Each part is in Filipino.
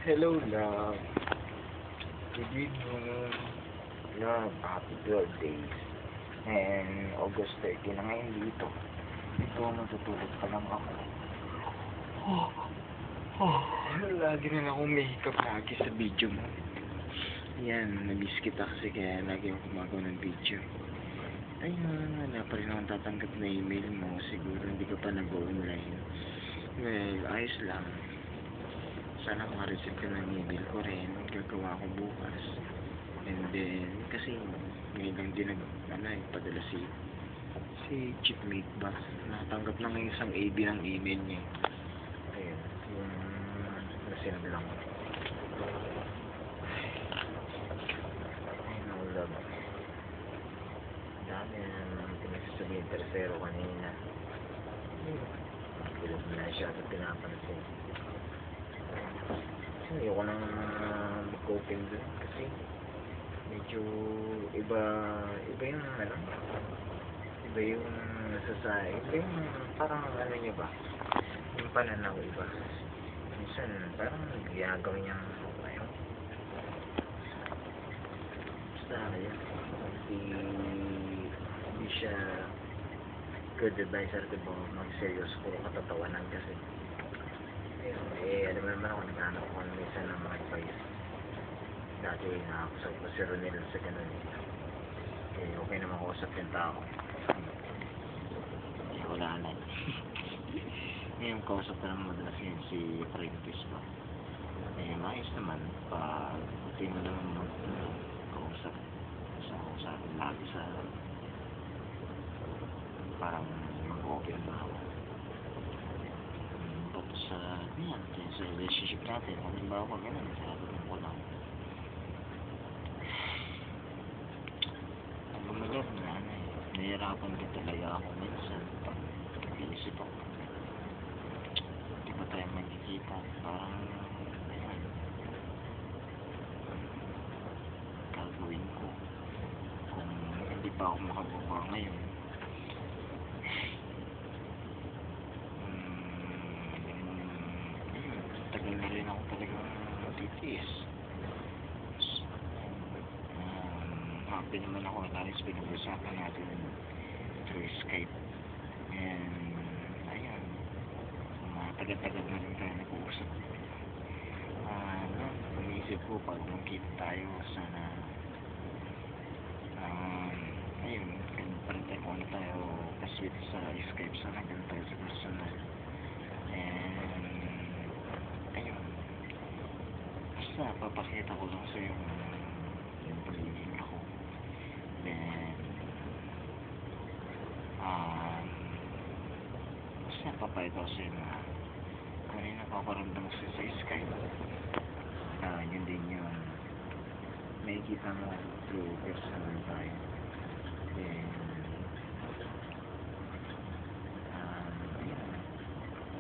Hello, love. Good evening, love. Happy birthday. And August 30 na ngayon dito. Ito, matutulog pa lang ako. Lagi na lang akong may hiccup lagi sa video mo. Yan, namiss kita kasi kaya lagi ako gumagawa ng video. Ayun, wala pa rin akong tatanggap na email mo. Siguro hindi ka pa nag-online. Well, ayos lang. Sana makareceive ka ng email ko rin. Gagawa ko bukas. And then, kasi ngayon lang din padala si chipmate ba? Natanggap na ngayon isang AB ng email niya. Ayun, yung nasinab lang ko. Ayun, ang love. Dami na pinagsasabihin tercero kanina. Tulog na siya at pinapansin. Ayoko nang mag-open doon kasi medyo iba yung iba yung nasasabi, iba yung parang niya ba, yung pananaw iba. Minsan parang ginagawa niyang ayun, basta ayun, hindi siya good advisor, diba, mag-serious ko katatawanan kasi alam mo naman ako, naghanap ako minsan ng mga advice. Dati nakakusap ko si Ronel sa ganun okay naman kausap yung tao. Wala na. Ngayon kausap ko naman madalas yun si Prentice ba. Maayos naman pag hindi mo naman kausap sa akin lagi sa parang mag-open ba ako. Sa relationship natin, halimbawa ko gano'n, sinasabihin ko lang ang gumalag na nahihirapan din talaga ako minsan pag nag-iisip ako hindi ba tayo magkikita, parang gagawin ko kung hindi pa ako makabuka ngayon. Tagal na rin ako talagang titiis. Happy naman ako at alis pinag-usapan natin through Skype. And ayun, matagal-tagal na rin tayo nag-uusap. Naisip ko pag magkita tayo sana ayun, ganun pa rin tayo kung ano tayo kasweet sa Skype, sana ganun tayo sa personal. And basta papakita ko lang sa'yo yung pagiging ako. Then basta papakita ko sa'yo na kung ano yung napaparamdam ko sa Skype, yun din yung makikita mo through personal tayo. Then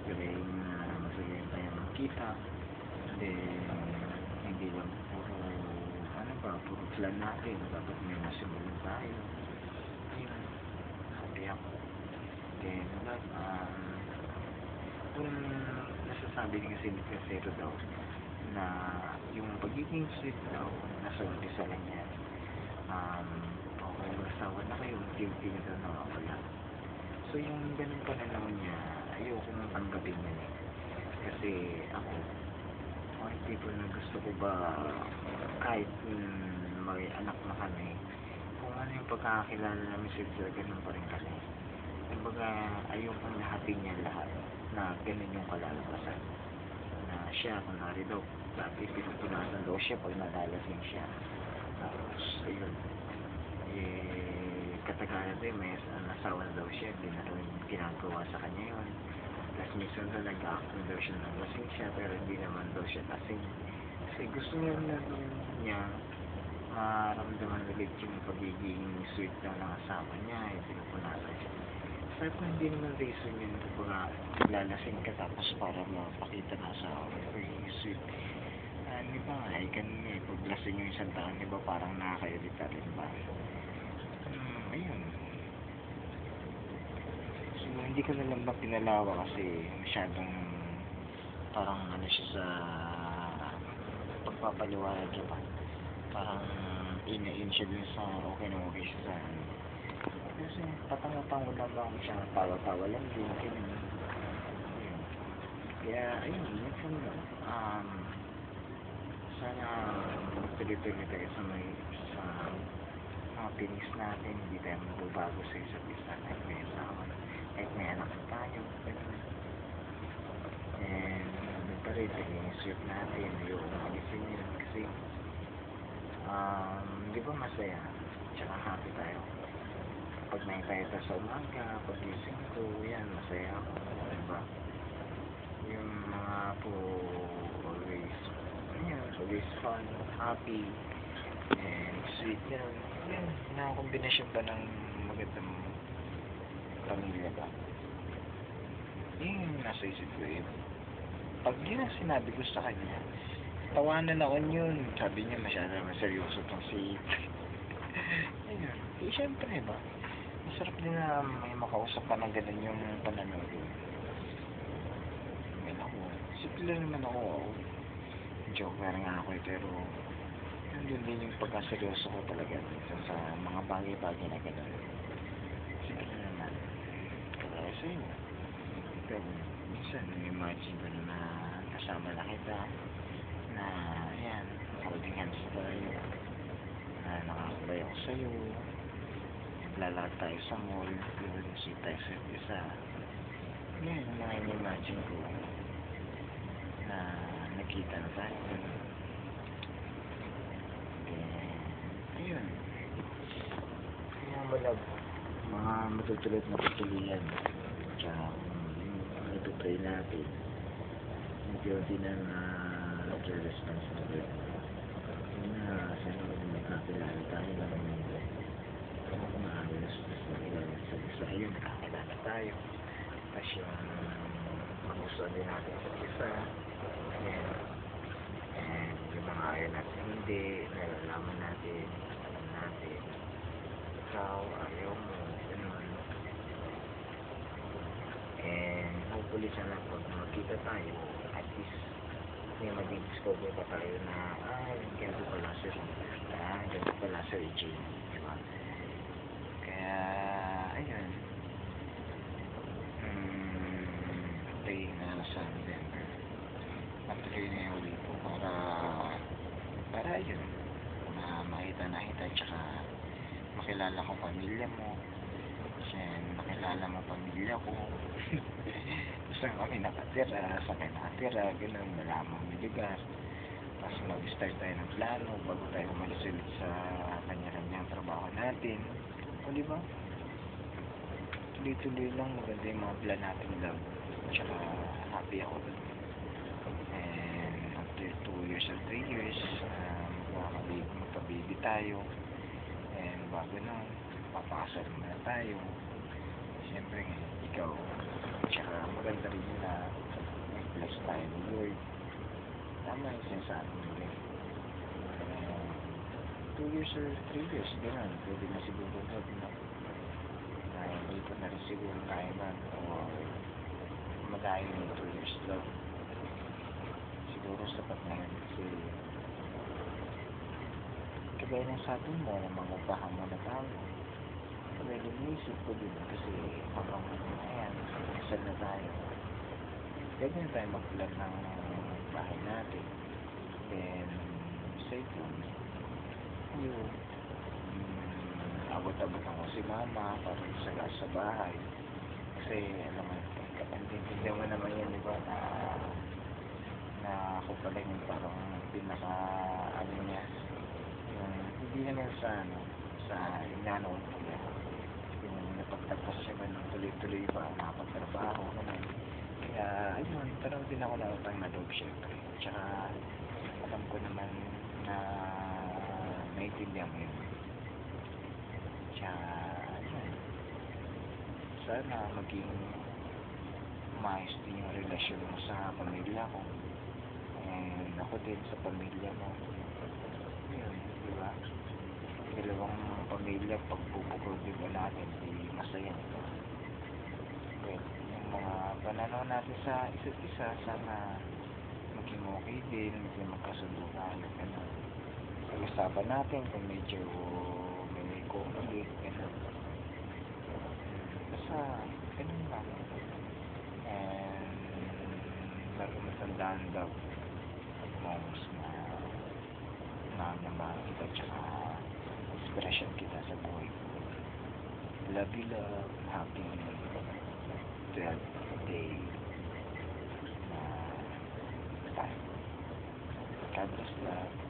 galing masagayin tayo magkita. Then hindi lang puro plan natin, dapat may nasimulan tayo. Ayun, happy ako. Then kung nasasabi din kasi ni Casero daw na yung pagiging sweet daw nasa umpisa lang yan. Kung nasawa na kayo, unti-unti na daw nakawala. So yung ganun pananaw niya, ayokong tanggapin yan kasi ako people na gusto ko ba kahit may anak na kami, kung ano yung pagkakakilala namin sila, ganun pa rin kami. Kumbaga ayokong lahatin niya lahat na ganun yung kalalabasan na siya, kunwari daw dati pinupunasan daw siya pag nalalasing siya, tapos ayun katagalan din may nasawa daw siya, hindi na rin ginagawa sa kanya yun. Tapos minsan na nag-acting daw siya na lasing siya pero hindi naman daw siya lasing kasi gusto niya maramdaman ulit yung pagiging sweet daw ng asawa niya, yung pinupunasan siya. Sabi ko hindi naman reason yun kung lalasing ka tapos para mapakita na asawa mo pagiging sweet. Di ba ganun pag lasing yung isang taon, di ba parang nakakairita rin ba? Ayun, so hindi ko na lang ba pinalawa kasi masyadong parang siya sa papaliwanag niya pa. Parang in siya dun sa okay na okay siya sa ano. Kasi patango-tango lang ba siya, tawa-tawa lang din, ganyan. Ayun. Kaya, ayun, minsan, sana magtuloy-tuloy tayo sa mga pinis natin, hindi tayo magbabago sa isa't isa, kahit may asawa, kahit may anak na tayo, ganun. And, ano pa rin, pagiging sweet natin, ayoko alisin yun, kasi, di ba masaya, tsaka happy tayo. Pag nakita sa umaga, pag gising ko, yan, masaya ako, diba? Yung mga po, always, yan, always fun, happy, and sweet yan. Yan, nakakombinasyon ba ng magandang pamilya ba? Yung nasa isip ko yun. Pag yun ang sinabi ko sa kanya, tawanan ako yun. Sabi niya masyado naman seryoso tong si ayun. Eh, syempre ba? Masarap din na may makausap ka ng ganun yung pananaw yun. Ngayon ako, simple naman ako. Joker nga ako eh, pero nandun din yung pagkaseryoso ko talaga dito sa mga bagay-bagay na ganun. Simple naman. Kaya sa'yo. Pero minsan, imagine ko na kasama na kita na yan, holding hands tayo, na nakakabay ako sa'yo, naglalakad tayo sa mall, yun, see tayo sa isa. Yan, yung mga in-imagine ko na nakita na tayo. Ayun. Kaya mga matutulad na patuloyan. Tsaka ipipray natin. Unti-unti na nag-response na rin. Yun na, sana magkakilala tayo ng maayos. Sa isa yun, nakakilala tayo. Tapos yung magustuhan din natin sa isa. And yung mga ayaw natin hindi, nalalaman natin, alam natin. Ikaw, ayaw mo, ganun. And hopefully sana pag magkita tayo, at least may mag-discover pa tayo na ganito pala si Ron, ganito pala si Jane, diba? Kaya ayun, pray na sa November matuloy na yung ulit po para yun makita na kita tsaka makilala ko pamilya mo kasi makilala mo pamilya ko saan kami nakatira, saan kayo nakatira, gano'n, malaman mo yung lugar. Tapos mag-start tayo ng plano bago tayo umalis ulit sa kanya-kanyang trabaho natin. O diba? Tuloy-tuloy lang, maganda yung mga plan natin lang. Tsaka happy ako dun. And after 2 years or 3 years, magpa-baby tayo. And bago nun, papakasal muna tayo. Siyempre, ikaw, tsaka maganda rin na mag-bless tayo ni Lord. Tama yung sinasabi mo rin. 2 years or 3 years, gano'n. Pwede na siguro pwede na. Hindi ko na rin siguro kaya man o malayo yung 2 years daw. Siguro sapat na yun kasi kagaya ng sabi mo na mangupahan muna tayo. Kaya iniisip ko din kasi habang ayan, kasal na tayo. Pwede na tayo mag-plan ng bahay natin. Then, second, yun, abot-abot ako si mama para sa bahay. Kasi, alam mo, hindi mo naman yan, di ba, na ako pala yung parang pinaka, ano niya, yung, hindi naman sa inano ko niya. Yung napagtapos siya ba ng tuloy-tuloy ba, nakapagtrabaho, gano'n. Kaya, ayun, parang din ako na utang na loob syempre. Tsaka, alam ko naman na naiintindihan mo yun. Tsaka, ayun, sana maging maayos din yung relasyon mo sa pamilya ko. And ako din sa pamilya mo. Yun, di ba? Dalawang pamilya, pagbubukod din ba natin, di masaya, di ba? Well, yung mga pananaw natin sa isa't isa, sana maging okay din, maging magkasundo tayo, gano'n. Pag-usapan natin kung medyo may conflict, gano'n. Basta, ganun lang. And, lagi matandaan daw, most na naman kita, tsaka inspiration kita sa buhay ko. Love you, love. Happy 12th day na God bless love.